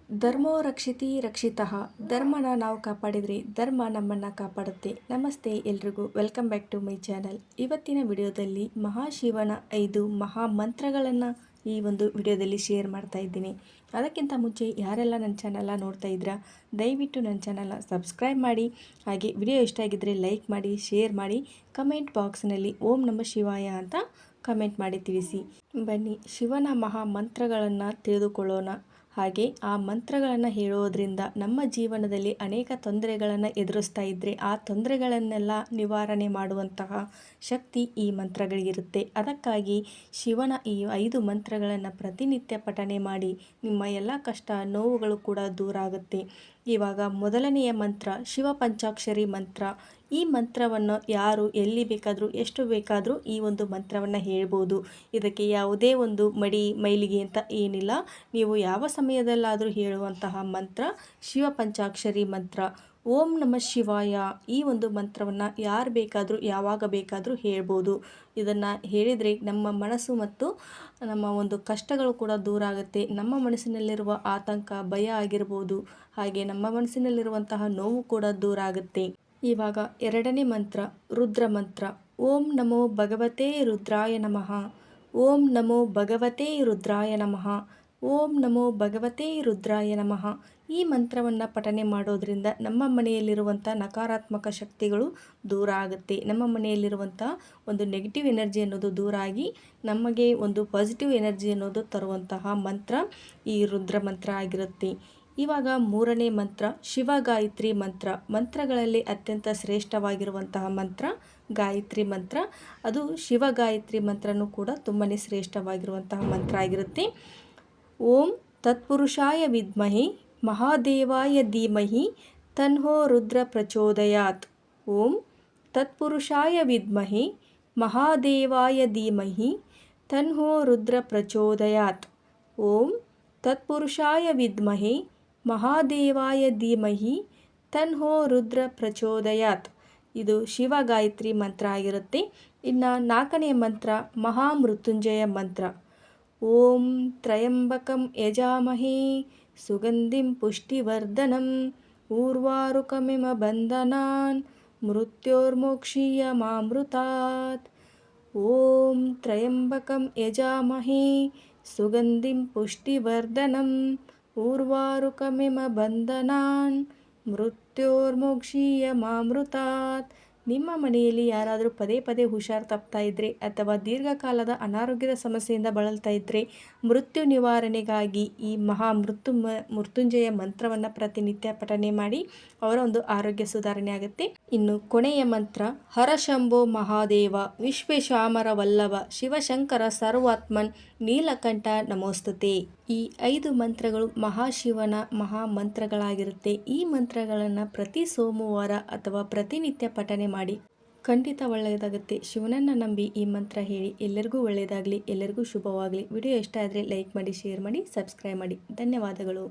ಧರ್ಮೋ ರಕ್ಷಿತಿ ರಕ್ಷಿತಃ. ಧರ್ಮನ ನಾವು ಕಾಪಾಡಿದರೆ ಧರ್ಮ ನಮ್ಮನ್ನು ಕಾಪಾಡುತ್ತೆ. ನಮಸ್ತೆ ಎಲ್ರಿಗೂ, welcome back to my channel. ಇವತ್ತಿನ ವಿಡಿಯೋದಲ್ಲಿ ಮಹಾಶಿವನ 5 ಮಹಾ ಮಂತ್ರಗಳನ್ನು ಈ ಒಂದು ವಿಡಿಯೋದಲ್ಲಿ ಶೇರ್ ಮಾಡ್ತಾ ಇದ್ದೀನಿ. ಅದಕ್ಕಿಂತ ಮುಂಚೆ ಯಾರೆಲ್ಲ ನನ್ನ ಚಾನಲ್ನ ನೋಡ್ತಾ ಇದ್ದೀರಾ, ದಯವಿಟ್ಟು ನನ್ನ ಚಾನಲ್ನ ಸಬ್ಸ್ಕ್ರೈಬ್ ಮಾಡಿ. ಹಾಗೆ ವಿಡಿಯೋ ಇಷ್ಟ ಆಗಿದ್ದರೆ ಲೈಕ್ ಮಾಡಿ, ಶೇರ್ ಮಾಡಿ, ಕಮೆಂಟ್ ಬಾಕ್ಸ್ನಲ್ಲಿ ಓಂ ನಮಃ ಶಿವಾಯ ಅಂತ ಕಮೆಂಟ್ ಮಾಡಿ ತಿಳಿಸಿ. ಬನ್ನಿ ಶಿವನ ಮಹಾ ಮಂತ್ರಗಳನ್ನು ತಿಳಿದುಕೊಳ್ಳೋಣ. ಹಾಗೆ ಆ ಮಂತ್ರಗಳನ್ನು ಹೇಳೋದ್ರಿಂದ ನಮ್ಮ ಜೀವನದಲ್ಲಿ ಅನೇಕ ತೊಂದರೆಗಳನ್ನು ಎದುರಿಸ್ತಾ ಇದ್ದರೆ ಆ ತೊಂದರೆಗಳನ್ನೆಲ್ಲ ನಿವಾರಣೆ ಮಾಡುವಂತಹ ಶಕ್ತಿ ಈ ಮಂತ್ರಗಳಿಗಿರುತ್ತೆ. ಅದಕ್ಕಾಗಿ ಶಿವನ ಈ 5 ಮಂತ್ರಗಳನ್ನು ಪ್ರತಿನಿತ್ಯ ಪಠನೆ ಮಾಡಿ ನಿಮ್ಮ ಎಲ್ಲ ಕಷ್ಟ ನೋವುಗಳು ಕೂಡ ದೂರ ಆಗುತ್ತೆ. ಇವಾಗ ಮೊದಲನೆಯ ಮಂತ್ರ ಶಿವ ಪಂಚಾಕ್ಷರಿ ಮಂತ್ರ. ಈ ಮಂತ್ರವನ್ನು ಯಾರು ಎಲ್ಲಿ ಬೇಕಾದರೂ ಎಷ್ಟು ಬೇಕಾದರೂ ಈ ಒಂದು ಮಂತ್ರವನ್ನು ಹೇಳ್ಬೋದು. ಇದಕ್ಕೆ ಯಾವುದೇ ಒಂದು ಮೈಲಿಗೆ ಅಂತ ಏನಿಲ್ಲ. ನೀವು ಯಾವ ಸಮಯದಲ್ಲಾದರೂ ಹೇಳುವಂತಹ ಮಂತ್ರ ಶಿವ ಪಂಚಾಕ್ಷರಿ ಮಂತ್ರ. ಓಂ ನಮಃ ಶಿವಾಯ ಈ ಒಂದು ಮಂತ್ರವನ್ನು ಯಾರು ಬೇಕಾದರೂ ಯಾವಾಗ ಬೇಕಾದರೂ ಹೇಳ್ಬೋದು. ಇದನ್ನು ಹೇಳಿದರೆ ನಮ್ಮ ಮನಸ್ಸು ಮತ್ತು ನಮ್ಮ ಒಂದು ಕಷ್ಟಗಳು ಕೂಡ ದೂರ ಆಗುತ್ತೆ. ನಮ್ಮ ಮನಸ್ಸಿನಲ್ಲಿರುವ ಆತಂಕ ಭಯ ಆಗಿರ್ಬೋದು, ಹಾಗೆ ನಮ್ಮ ಮನಸ್ಸಿನಲ್ಲಿರುವಂತಹ ನೋವು ಕೂಡ ದೂರ ಆಗುತ್ತೆ. ಇವಾಗ ಎರಡನೇ ಮಂತ್ರ ರುದ್ರ ಮಂತ್ರ. ಓಂ ನಮೋ ಭಗವತೆ ರುದ್ರಾಯ ನಮಃ. ಓಂ ನಮೋ ಭಗವತೆ ರುದ್ರಾಯ ನಮಃ. ಓಂ ನಮೋ ಭಗವತೆ ರುದ್ರಾಯ ನಮಃ. ಈ ಮಂತ್ರವನ್ನು ಪಠನೆ ಮಾಡೋದ್ರಿಂದ ನಮ್ಮ ಮನೆಯಲ್ಲಿರುವಂಥ ನಕಾರಾತ್ಮಕ ಶಕ್ತಿಗಳು ದೂರ ಆಗುತ್ತೆ. ನಮ್ಮ ಮನೆಯಲ್ಲಿರುವಂಥ ಒಂದು ನೆಗೆಟಿವ್ ಎನರ್ಜಿ ಅನ್ನೋದು ದೂರ ಆಗಿ ನಮಗೆ ಒಂದು ಪಾಸಿಟಿವ್ ಎನರ್ಜಿ ಅನ್ನೋದು ತರುವಂತಹ ಮಂತ್ರ ಈ ರುದ್ರ ಮಂತ್ರ ಆಗಿರುತ್ತೆ. ಇವಾಗ ಮೂರನೇ ಮಂತ್ರ ಶಿವ ಗಾಯತ್ರಿ ಮಂತ್ರ. ಮಂತ್ರಗಳಲ್ಲಿ ಅತ್ಯಂತ ಶ್ರೇಷ್ಠವಾಗಿರುವಂತಹ ಮಂತ್ರ ಗಾಯತ್ರಿ ಮಂತ್ರ. ಅದು ಶಿವ ಗಾಯತ್ರಿ ಮಂತ್ರನೂ ಕೂಡ ತುಂಬಾ ಶ್ರೇಷ್ಠವಾಗಿರುವಂತಹ ಮಂತ್ರ ಆಗಿರುತ್ತೆ. ಓಂ ತತ್ಪುರುಷಾಯ ವಿದ್ಮಹಿ ಮಹಾದೇವಾಯ ಧೀಮಹಿ ತನ್ಹೋ ರುದ್ರ ಪ್ರಚೋದಯಾತ್. ಓಂ ತತ್ಪುರುಷಾಯ ವಿದ್ಮಹಿ ಮಹಾದೇವಾಯ ಧೀಮಹಿ ತನ್ಹೋ ರುದ್ರ ಪ್ರಚೋದಯಾತ್. ಓಂ ತತ್ಪುರುಷಾಯ ವಿದ್ಮಹಿ ಮಹಾದೇವಾಯ ಧೀಮಹಿ ತನ್ಹೋ ರುದ್ರ ಪ್ರಚೋದಯಾತ್. ಇದು ಶಿವ ಗಾಯತ್ರಿ ಮಂತ್ರ ಆಗಿರುತ್ತೆ. ಇನ್ನು ನಾಲ್ಕನೆಯ ಮಂತ್ರ ಮಹಾಮೃತ್ಯುಂಜಯ ಮಂತ್ರ. ಓಂ ತ್ರಯಂಬಕಂ ಯಜಾಮಹೇ ಸುಗಂಧಿಂ ಪುಷ್ಟಿವರ್ಧನಂ ಊರ್ವಾರುಕಮಿಮ ಬಂಧನಾನ್ ಮೃತ್ಯೋರ್ಮೋಕ್ಷೀಯ ಮಾಮೃತಾತ್. ಓಂ ತ್ರಯಂಬಕಂ ಯಜಾಮಹೇ ಸುಗಂಧಿಂ ಪುಷ್ಟಿವರ್ಧನಂ ಊರ್ವಾರುಕಮಿಮ ಬಂಧನಾನ್ ಮೃತ್ಯೋರ್ಮೋಕ್ಷೀಯ ಮಾಮೃತಾತ್. ನಿಮ್ಮ ಮನೆಯಲ್ಲಿ ಯಾರಾದರೂ ಪದೇ ಪದೇ ಹುಷಾರು ತಪ್ತಾ ಇದ್ದರೆ ಅಥವಾ ದೀರ್ಘಕಾಲದ ಅನಾರೋಗ್ಯದ ಸಮಸ್ಯೆಯಿಂದ ಬಳಲ್ತಾ ಇದ್ದರೆ ಮೃತ್ಯು ನಿವಾರಣೆಗಾಗಿ ಈ ಮೃತ್ಯುಂಜಯ ಮಂತ್ರವನ್ನು ಪ್ರತಿನಿತ್ಯ ಪಠನೆ ಮಾಡಿ ಅವರ ಒಂದು ಆರೋಗ್ಯ ಸುಧಾರಣೆ ಆಗುತ್ತೆ. ಇನ್ನು ಕೊನೆಯ ಮಂತ್ರ ಹರಶಂಭೋ ಮಹಾದೇವ ವಿಶ್ವೇಶಾಮರ ವಲ್ಲಭ ಶಿವಶಂಕರ ಸರ್ವಾತ್ಮನ್ ನೀಲಕಂಠ ನಮೋಸ್ತುತೆ. ಈ 5 ಮಂತ್ರಗಳು ಮಹಾಶಿವನ ಮಹಾ ಮಂತ್ರಗಳಾಗಿರುತ್ತೆ. ಈ ಮಂತ್ರಗಳನ್ನು ಪ್ರತಿ ಸೋಮವಾರ ಅಥವಾ ಪ್ರತಿನಿತ್ಯ ಪಠನೆ ಮಾಡಿ ಖಂಡಿತ ಒಳ್ಳೆಯದಾಗುತ್ತೆ. ಶಿವನನ್ನು ನಂಬಿ ಈ ಮಂತ್ರ ಹೇಳಿ. ಎಲ್ಲರಿಗೂ ಒಳ್ಳೆಯದಾಗಲಿ, ಎಲ್ಲರಿಗೂ ಶುಭವಾಗಲಿ. ವಿಡಿಯೋ ಇಷ್ಟ ಆದರೆ ಲೈಕ್ ಮಾಡಿ, ಶೇರ್ ಮಾಡಿ, ಸಬ್ಸ್ಕ್ರೈಬ್ ಮಾಡಿ. ಧನ್ಯವಾದಗಳು.